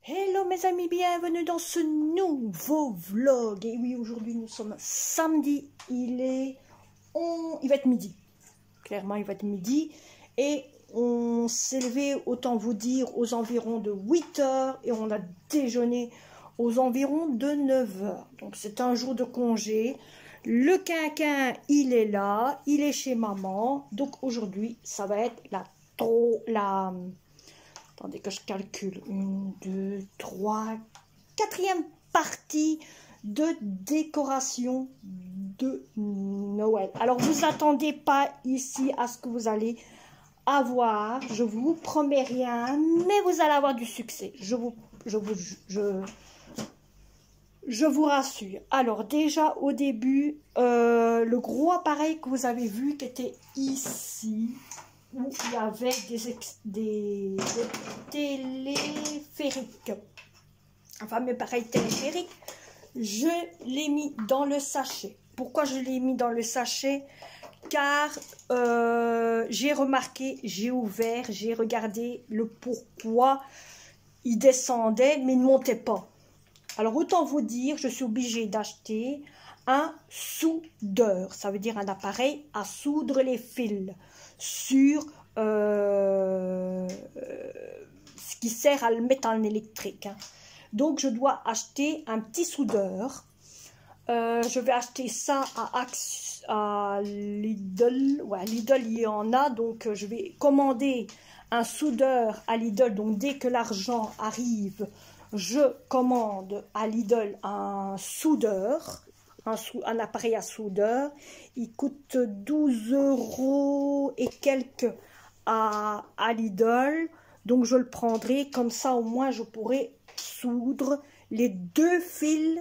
Hello mes amis, bienvenue dans ce nouveau vlog. Et oui, aujourd'hui nous sommes samedi, il va être midi. Clairement, il va être midi. Et on s'est levé, autant vous dire, aux environs de 8 h et on a déjeuné aux environs de 9 h. Donc c'est un jour de congé. Le quinquin, il est là, il est chez maman. Donc aujourd'hui, ça va être attendez que je calcule. 1, 2, 3, quatrième partie de décoration de Noël. Alors, vous attendez pas ici à ce que vous allez avoir. Je vous promets rien, mais vous allez avoir du succès. Je vous rassure. Alors, déjà, au début, le gros appareil que vous avez vu qui était ici, où il y avait des téléphériques, enfin mes pareils téléphériques, je l'ai mis dans le sachet. Pourquoi je l'ai mis dans le sachet? Car j'ai remarqué, j'ai ouvert, j'ai regardé le pourquoi il descendait mais ne montait pas. Alors autant vous dire, je suis obligée d'acheter un soudeur, ça veut dire un appareil à soudre les fils sur ce qui sert à le mettre en électrique. Hein. Donc je dois acheter un petit soudeur. Je vais acheter ça à Lidl. Ouais, Lidl il y en a, donc je vais commander un soudeur à Lidl. Donc dès que l'argent arrive, je commande à Lidl un soudeur. Un appareil à soudeur, il coûte 12 € et quelques à Lidl, donc je le prendrai, comme ça au moins je pourrai soudre les deux fils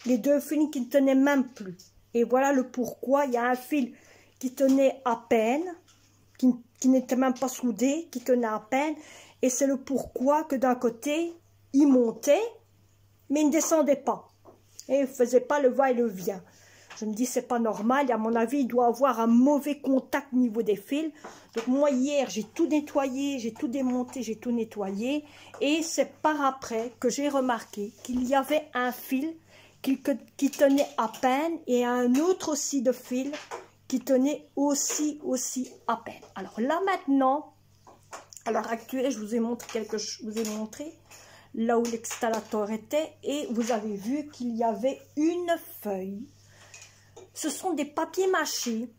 qui ne tenaient même plus. Et voilà le pourquoi. Il y a un fil qui tenait à peine, qui n'était même pas soudé, qui tenait à peine, et c'est le pourquoi que d'un côté il montait mais il ne descendait pas. Et il ne faisait pas le va-et-le-vient. Je me dis, c'est pas normal. Et à mon avis, il doit avoir un mauvais contact au niveau des fils. Donc moi, hier, j'ai tout nettoyé, j'ai tout démonté, j'ai tout nettoyé. Et c'est par après que j'ai remarqué qu'il y avait un fil qui tenait à peine et un autre aussi de fil qui tenait aussi à peine. Alors là, maintenant, à l'heure actuelle, je vous ai montré là où l'installateur était et vous avez vu qu'il y avait une feuille. Ce sont des papiers mâchés.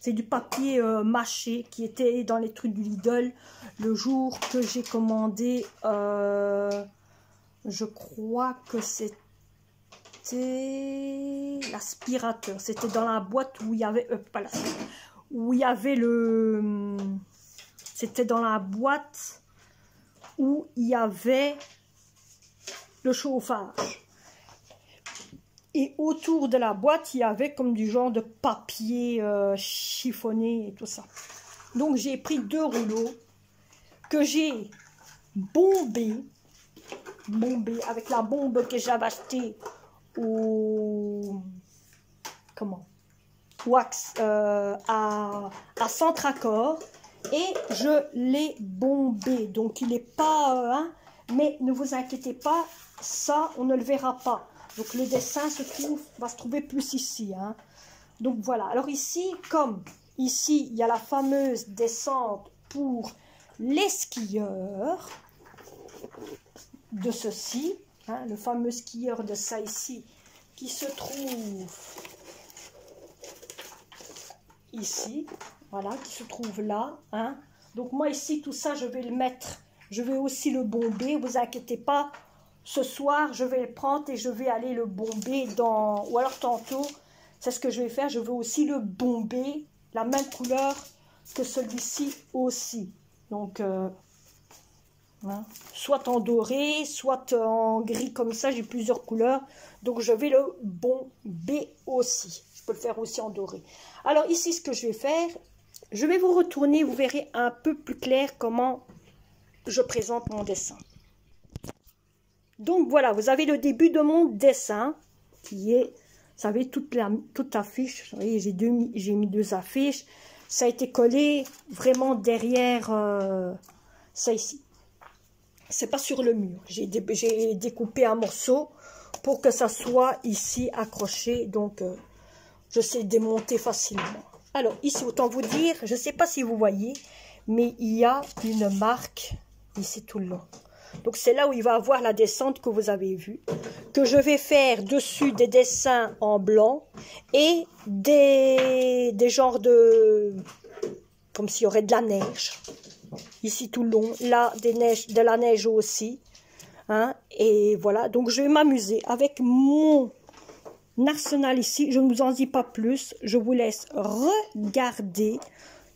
C'est du papier mâché qui était dans les trucs du Lidl le jour que j'ai commandé. Je crois que c'était l'aspirateur. C'était dans la boîte où il y avait... où il y avait le... C'était dans la boîte où il y avait le chauffage. Et autour de la boîte, il y avait comme du genre de papier chiffonné et tout ça. Donc, j'ai pris 2 rouleaux que j'ai bombé avec la bombe que j'avais achetée au... Wax à Centracor. Et je l'ai bombé. Donc, il n'est pas... mais ne vous inquiétez pas, ça, on ne le verra pas. Donc, le dessin va se trouver plus ici. Hein. Donc, voilà. Alors, ici, comme ici, il y a la fameuse descente pour les skieurs de ceci. Hein, le fameux skieur de ça ici, qui se trouve ici. Voilà, qui se trouve là. Hein. Donc, moi, ici, tout ça, je vais le mettre. Je vais aussi le bomber. Vous inquiétez pas. Ce soir, je vais le prendre et je vais aller le bomber dans... Ou alors, tantôt, c'est ce que je vais faire. Je vais aussi le bomber la même couleur que celui-ci aussi. Donc, hein, soit en doré, soit en gris comme ça. J'ai plusieurs couleurs. Donc, je vais le bomber aussi. Je peux le faire aussi en doré. Alors, ici, ce que je vais faire... Je vais vous retourner, vous verrez un peu plus clair comment je présente mon dessin. Donc voilà, vous avez le début de mon dessin qui est, vous savez, toute l'affiche. Vous voyez, j'ai mis 2 affiches. Ça a été collé vraiment derrière ça ici. c'est pas sur le mur. J'ai découpé un morceau pour que ça soit ici accroché. Donc, je sais démonter facilement. Alors, ici, autant vous dire, je ne sais pas si vous voyez, mais il y a une marque ici tout le long. Donc, c'est là où il va avoir la descente que vous avez vue. Que je vais faire dessus des dessins en blanc et des genres de... comme s'il y aurait de la neige. Ici tout le long, là de la neige aussi. Hein, et voilà, donc je vais m'amuser avec mon arsenal ici. Je ne vous en dis pas plus. Je vous laisse regarder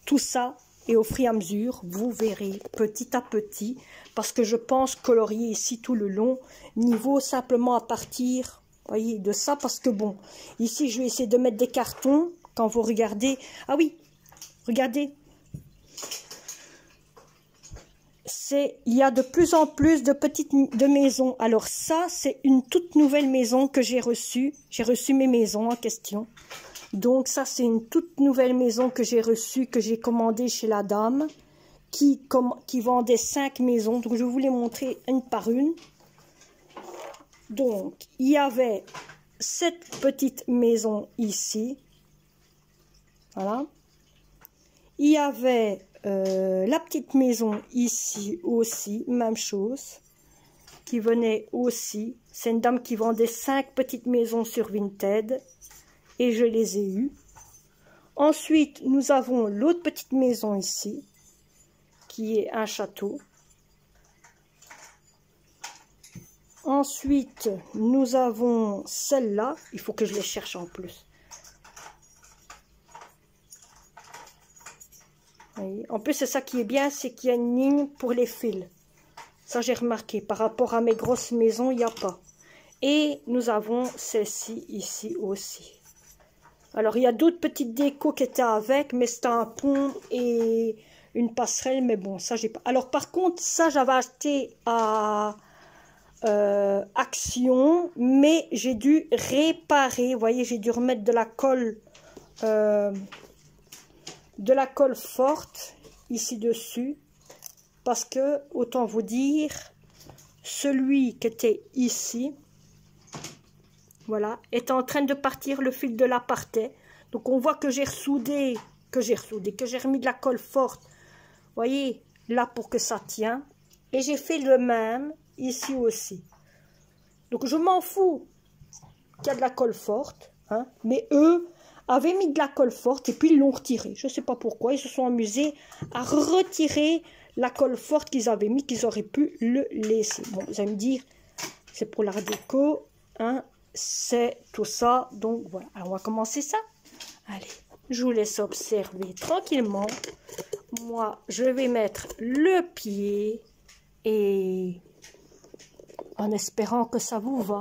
tout ça. Et au fur et à mesure, vous verrez petit à petit. Parce que je pense colorier ici tout le long. Niveau simplement à partir, voyez, de ça. Parce que bon, ici je vais essayer de mettre des cartons. Quand vous regardez, ah oui, regardez. Il y a de plus en plus de maisons. Alors ça, c'est une toute nouvelle maison que j'ai reçue. J'ai reçu mes maisons en question. Donc ça, c'est une toute nouvelle maison que j'ai reçue, que j'ai commandée chez la dame, qui vendait 5 maisons. Donc je vais vous les montrer une par une. Donc, il y avait cette petite maison ici. Voilà. Il y avait... la petite maison ici aussi, même chose, qui venait aussi. C'est une dame qui vendait 5 petites maisons sur Vinted et je les ai eues. Ensuite, nous avons l'autre petite maison ici, qui est un château. Ensuite, nous avons celle-là. Il faut que je les cherche en plus. En plus, c'est ça qui est bien, c'est qu'il y a une ligne pour les fils. Ça, j'ai remarqué. Par rapport à mes grosses maisons, il n'y a pas. Et nous avons celle-ci ici aussi. Alors, il y a d'autres petites décos qui étaient avec, mais c'était un pont et une passerelle. Mais bon, ça, j'ai pas. Alors, par contre, ça, j'avais acheté à Action, mais j'ai dû réparer. Vous voyez, j'ai dû remettre de la colle... forte ici dessus parce que autant vous dire celui qui était ici, voilà, est en train de partir, le fil de là partait. Donc on voit que j'ai ressoudé, que j'ai remis de la colle forte, voyez, là pour que ça tient. Et j'ai fait le même ici aussi. Donc je m'en fous qu'il y a de la colle forte, hein, mais eux avaient mis de la colle forte et puis ils l'ont retiré. Je ne sais pas pourquoi. Ils se sont amusés à retirer la colle forte qu'ils avaient mis, qu'ils auraient pu le laisser. Bon, vous allez me dire, c'est pour la déco, hein, c'est tout ça. Donc voilà, alors on va commencer ça. Allez, je vous laisse observer tranquillement. Moi, je vais mettre le pied et en espérant que ça vous va.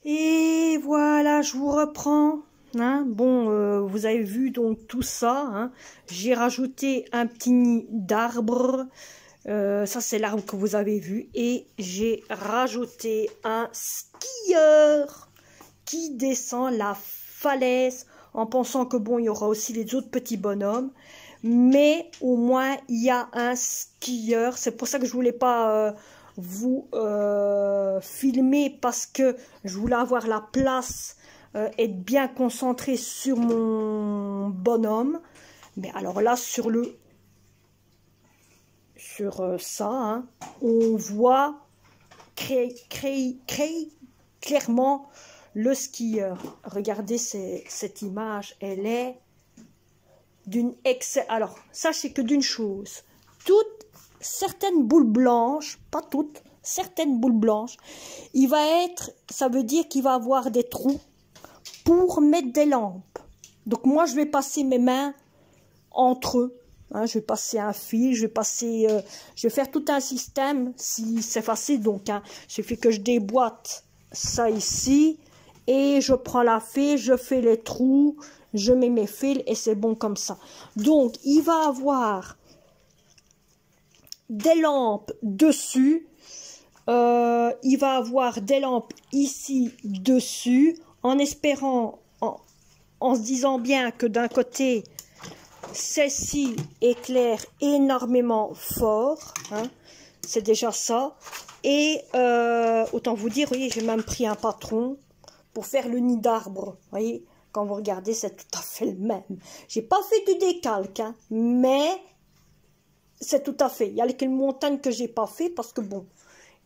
Et voilà, je vous reprends. Hein. Bon, vous avez vu donc tout ça. Hein. J'ai rajouté un petit nid d'arbre. Ça, c'est l'arbre que vous avez vu. Et j'ai rajouté un skieur qui descend la falaise en pensant que bon, il y aura aussi les autres petits bonhommes. Mais au moins, il y a un skieur. C'est pour ça que je voulais pas vous filmer parce que je voulais avoir la place, être bien concentré sur mon bonhomme. Mais alors là, sur ça, hein, on voit clairement le skieur. Regardez cette image, elle est d'une alors, sachez que d'une chose, certaines boules blanches, pas toutes, certaines boules blanches, ça veut dire qu'il va avoir des trous pour mettre des lampes. Donc moi, je vais passer mes mains entre eux. Hein, je vais passer un fil, je vais faire tout un système, si c'est facile. Donc, hein, il suffit que je déboîte ça ici, et je prends la fil, je fais les trous, je mets mes fils, et c'est bon comme ça. Donc, il va avoir des lampes dessus, il va avoir des lampes ici dessus, en espérant, en se disant bien que d'un côté, celle-ci éclaire énormément fort, hein, c'est déjà ça. Et autant vous dire, voyez, j'ai même pris un patron pour faire le nid d'arbre. Voyez, quand vous regardez, c'est tout à fait le même. J'ai pas fait du décalque, hein, mais c'est tout à fait. Il y a quelques montagnes que j'ai pas fait parce que bon,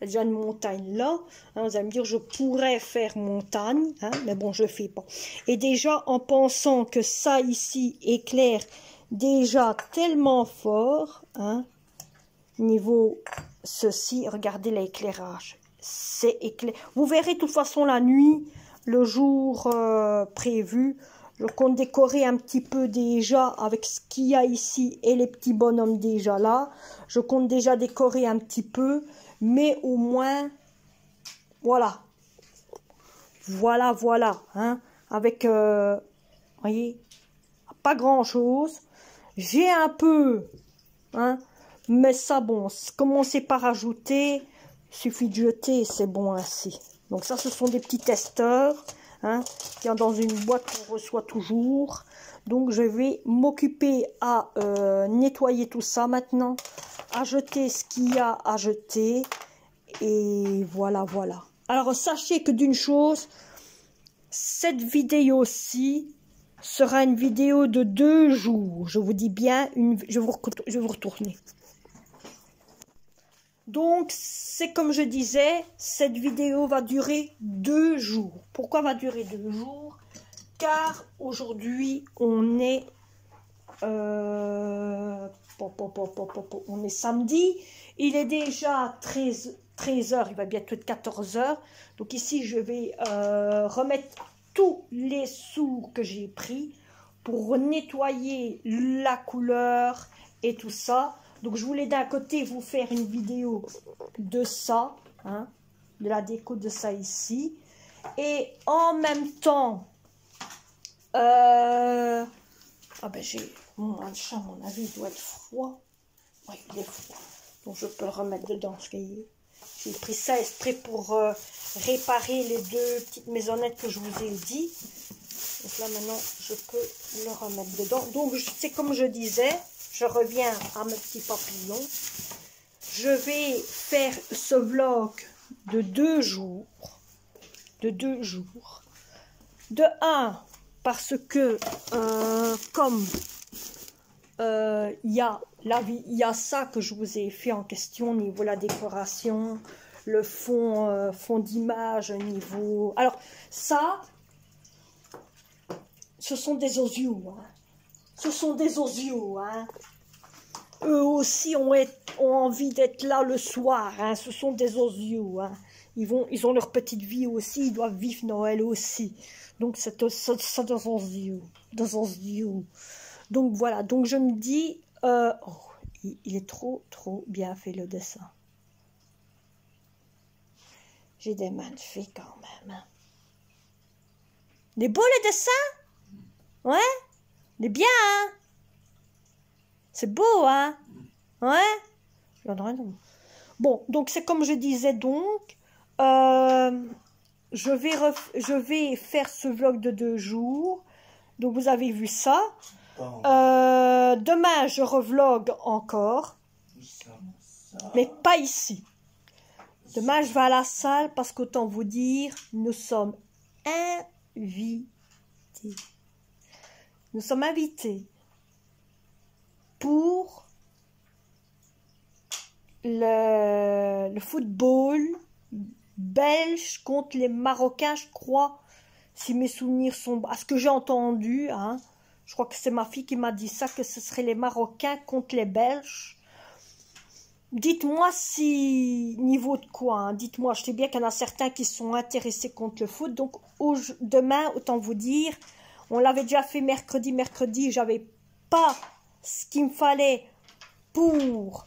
il y a déjà une montagne là. Hein, vous allez me dire, je pourrais faire montagne, hein, mais bon, je fais pas. Et déjà, en pensant que ça ici éclaire déjà tellement fort, hein, niveau ceci, regardez l'éclairage, c'est éclair. Vous verrez de toute façon la nuit, le jour prévu, je compte décorer un petit peu déjà avec ce qu'il y a ici et les petits bonhommes déjà là. Je compte déjà décorer un petit peu, mais au moins, voilà, hein, avec, voyez, pas grand chose. J'ai un peu, hein, mais ça, bon, commencez par rajouter, il suffit de jeter, c'est bon ainsi. Donc ça, ce sont des petits testeurs, hein, qui sont dans une boîte qu'on reçoit toujours. Donc je vais m'occuper à nettoyer tout ça maintenant, à jeter ce qu'il y a à jeter, et voilà. Alors sachez que d'une chose, cette vidéo-ci sera une vidéo de 2 jours. Je vous dis bien, je vais vous retourner. Donc, c'est comme je disais, cette vidéo va durer 2 jours. Pourquoi va durer 2 jours? Car aujourd'hui, on est samedi. Il est déjà 13h, il va bientôt être 14h. Donc ici, je vais remettre tous les sous que j'ai pris pour nettoyer la couleur et tout ça. Donc je voulais d'un côté vous faire une vidéo de ça, hein, de la déco de ça ici. Et en même temps, ah ben j'ai mon chat, à mon avis, il doit être froid. Oui, il est froid. Donc je peux le remettre dedans, ce cahier. J'ai pris ça exprès pour réparer les 2 petites maisonnettes que je vous ai dit. Donc là maintenant, je peux le remettre dedans. Donc c'est comme je disais, je reviens à mes petits papillons. Je vais faire ce vlog de 2 jours. De 1, parce que comme il y a ça que je vous ai fait en question au niveau de la décoration, le fond d'image, niveau... Alors ça, ce sont des osios, hein. Ce sont des osios, hein. Eux aussi ont envie d'être là le soir, hein. Ce sont des osios, hein. Ils ont leur petite vie aussi, ils doivent vivre Noël aussi. Donc c'est des osios, Donc voilà, donc je me dis, il est trop bien fait le dessin. J'ai des mains de fée quand même, hein. Il est beau le dessin? Ouais? Il est bien, hein? C'est beau, hein? Ouais? Bon, donc c'est comme je disais donc, je vais faire ce vlog de 2 jours. Donc vous avez vu ça. Demain, je revlog encore. Mais pas ici. Demain, je vais à la salle parce qu'autant vous dire, nous sommes invités. Nous sommes invités pour le football belge contre les Marocains, je crois, si mes souvenirs sont... À ce que j'ai entendu, hein, je crois que c'est ma fille qui m'a dit ça, que ce serait les Marocains contre les Belges. Dites-moi si... Niveau de quoi, hein, dites-moi, je sais bien qu'il y en a certains qui sont intéressés contre le foot, donc demain, autant vous dire, on l'avait déjà fait mercredi, j'avais pas ce qu'il me fallait pour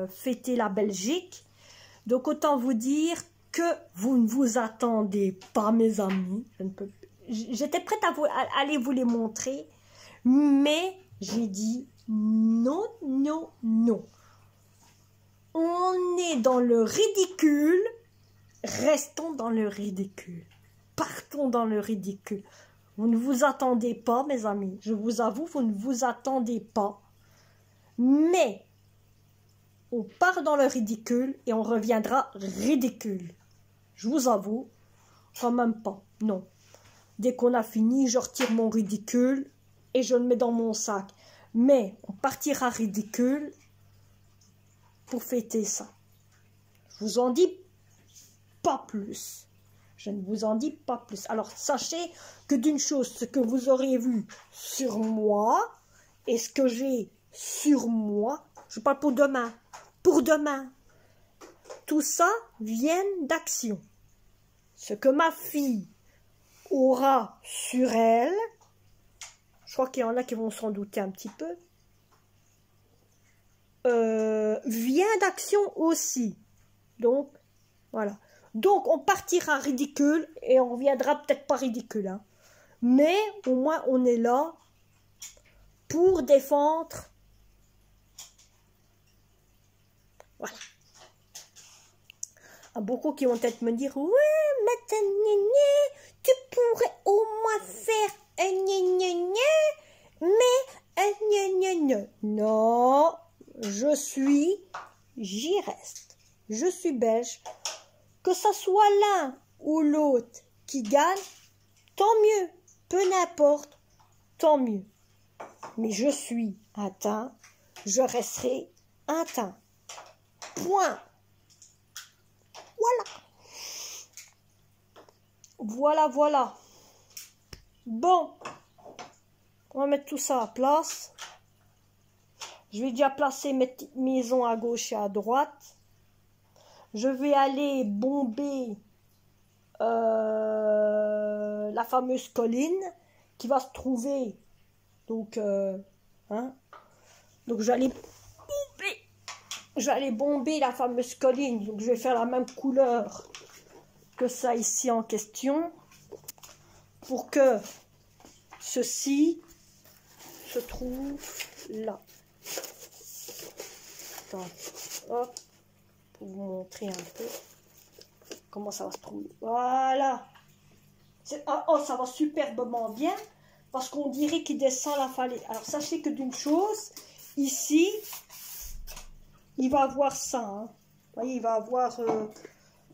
fêter la Belgique. Donc autant vous dire que vous ne vous attendez pas, mes amis. J'étais prête à aller vous les montrer, mais j'ai dit non, non, non. On est dans le ridicule, restons dans le ridicule. Partons dans le ridicule. Vous ne vous attendez pas, mes amis. Je vous avoue, vous ne vous attendez pas. Mais on part dans le ridicule et on reviendra ridicule. Je vous avoue, quand même pas. Non. Dès qu'on a fini, je retire mon ridicule et je le mets dans mon sac. Mais on partira ridicule pour fêter ça. Je vous en dis pas plus. Je ne vous en dis pas plus. Alors, sachez que d'une chose, ce que vous aurez vu sur moi et ce que j'ai sur moi, je parle pour demain. Pour demain. Tout ça vient d'action. Ce que ma fille aura sur elle, je crois qu'il y en a qui vont s'en douter un petit peu, vient d'action aussi. Donc, voilà. Donc, on partira ridicule et on reviendra peut-être pas ridicule. Hein. Mais au moins, on est là pour défendre. Voilà. Beaucoup qui vont peut-être me dire, ouais, mais tu pourrais au moins faire un mais non, j'y reste. Je suis belge. Que ça soit l'un ou l'autre qui gagne, tant mieux. Peu n'importe, tant mieux. Mais je suis un teint, je resterai un teint. Point. Voilà. Bon, on va mettre tout ça à place. Je vais déjà placer mes petites maisons à gauche et à droite. Je vais aller bomber la fameuse colline qui va se trouver. Donc, donc je vais aller bomber la fameuse colline. Donc, je vais faire la même couleur que ça ici en question pour que ceci se trouve là. Attends, hop, pour vous montrer un peu comment ça va se trouver. Voilà. Oh, ça va superbement bien parce qu'on dirait qu'il descend la falaise. Alors, sachez que d'une chose, ici, il va avoir ça. Hein. Vous voyez, il va avoir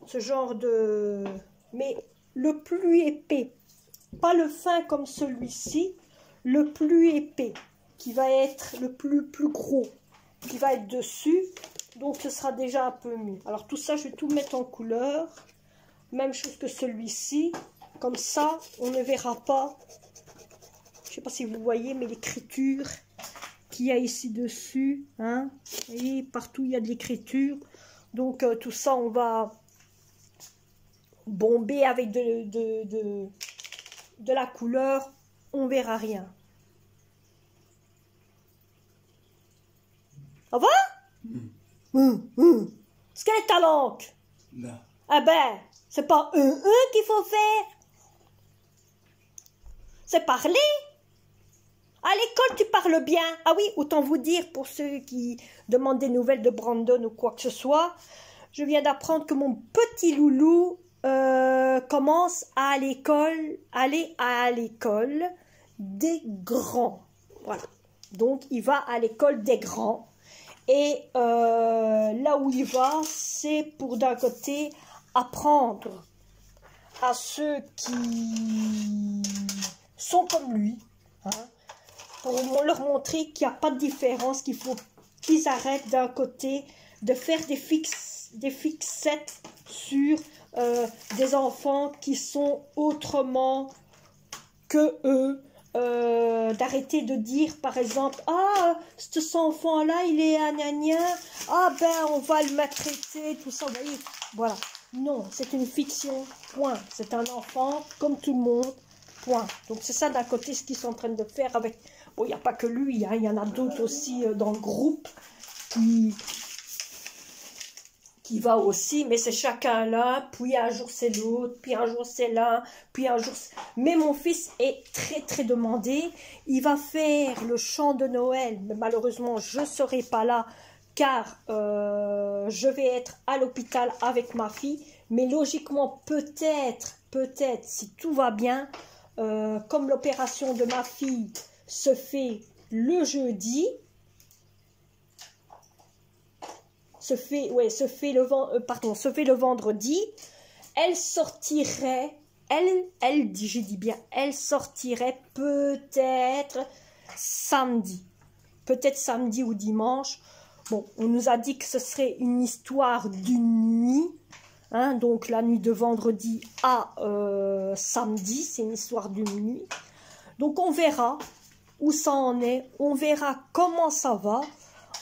ce genre de... Mais le plus épais, pas le fin comme celui-ci, le plus épais, qui va être le plus gros, qui va être dessus. Donc, ce sera déjà un peu mieux. Alors, tout ça, je vais tout mettre en couleur. Même chose que celui-ci. Comme ça, on ne verra pas. Je ne sais pas si vous voyez, mais l'écriture qu'il y a ici dessus. Hein, et partout, il y a de l'écriture. Donc, tout ça, on va bomber avec de la couleur. On verra rien. Ça va? Est-ce qu'elle est ta langue? Non. Ah ben, c'est pas qu'il faut faire. C'est parler. À l'école, tu parles bien. Ah oui, autant vous dire, pour ceux qui demandent des nouvelles de Brandon ou quoi que ce soit, je viens d'apprendre que mon petit loulou commence à l'école, aller à l'école des grands. Voilà. Donc, il va à l'école des grands. Et là où il va, c'est pour d'un côté apprendre à ceux qui sont comme lui, hein, pour leur montrer qu'il n'y a pas de différence, qu'il faut qu'ils arrêtent d'un côté de faire des fixettes sur des enfants qui sont autrement que eux. D'arrêter de dire par exemple, ah, cet enfant-là, il est agnagna, ah ben on va le maltraiter, tout ça, vous voyez, voilà. Non, c'est une fiction, point. C'est un enfant comme tout le monde, point. Donc c'est ça d'un côté ce qu'ils sont en train de faire avec... Bon, il n'y a pas que lui, hein, il y en a d'autres aussi dans le groupe qui va aussi, mais c'est chacun là, puis un jour c'est l'autre, puis un jour c'est l'un, puis un jour... Mais mon fils est très très demandé, il va faire le chant de Noël, mais malheureusement je ne serai pas là, car je vais être à l'hôpital avec ma fille, mais logiquement peut-être, si tout va bien, comme l'opération de ma fille se fait le jeudi, se fait le vendredi, elle sortirait, je dis bien, elle sortirait peut-être samedi ou dimanche. Bon, on nous a dit que ce serait une histoire d'une nuit, hein, donc la nuit de vendredi à samedi, c'est une histoire d'une nuit. Donc on verra où ça en est, on verra comment ça va,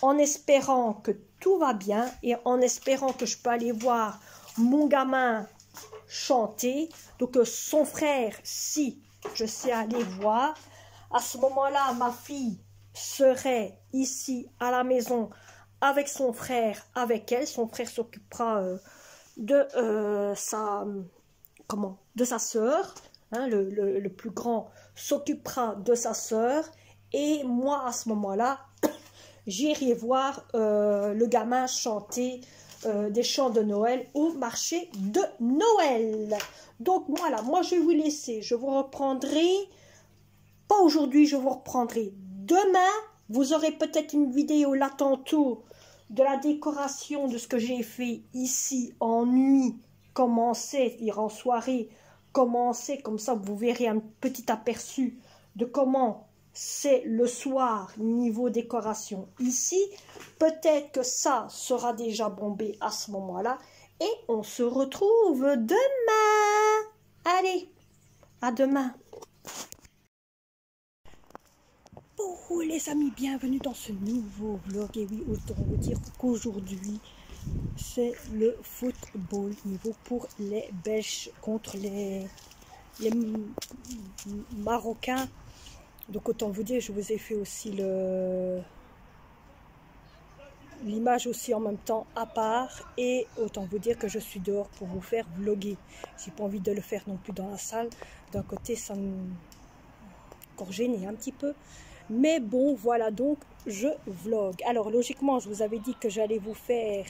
en espérant que tout va bien et en espérant que je peux aller voir mon gamin chanter. Donc son frère, si je sais aller voir, à ce moment-là, ma fille serait ici à la maison avec son frère, avec elle. Son frère s'occupera de sa sœur. Hein, le plus grand s'occupera de sa sœur. Et moi, à ce moment-là, j'irai voir le gamin chanter des chants de Noël au marché de Noël. Donc voilà, moi je vais vous laisser. Je vous reprendrai, pas aujourd'hui, je vous reprendrai demain. Vous aurez peut-être une vidéo là tantôt de la décoration de ce que j'ai fait ici en nuit, commencer, dire en soirée, commencer, comme ça vous verrez un petit aperçu de comment c'est le soir niveau décoration ici. Peut-être que ça sera déjà bombé à ce moment-là et on se retrouve demain. Allez, à demain. Oh les amis, bienvenue dans ce nouveau vlog. Et oui, autant vous dire qu'aujourd'hui c'est le football niveau pour les Belges contre les Marocains. Donc autant vous dire, je vous ai fait aussi l'image aussi en même temps à part, et autant vous dire que je suis dehors pour vous faire vlogger. J'ai pas envie de le faire non plus dans la salle. D'un côté ça me encore gêné un petit peu, mais bon voilà, donc je vlog. Alors logiquement je vous avais dit que j'allais vous faire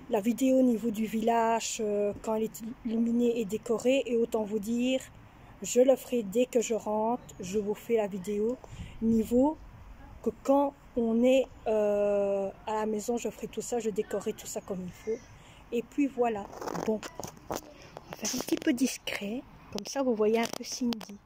la vidéo au niveau du village quand elle est illuminée et décorée, et autant vous dire, je le ferai dès que je rentre. Je vous fais la vidéo niveau que quand on est à la maison, je ferai tout ça, je décorerai tout ça comme il faut. Et puis voilà, bon, on va faire un petit peu discret, comme ça vous voyez un peu Cindy.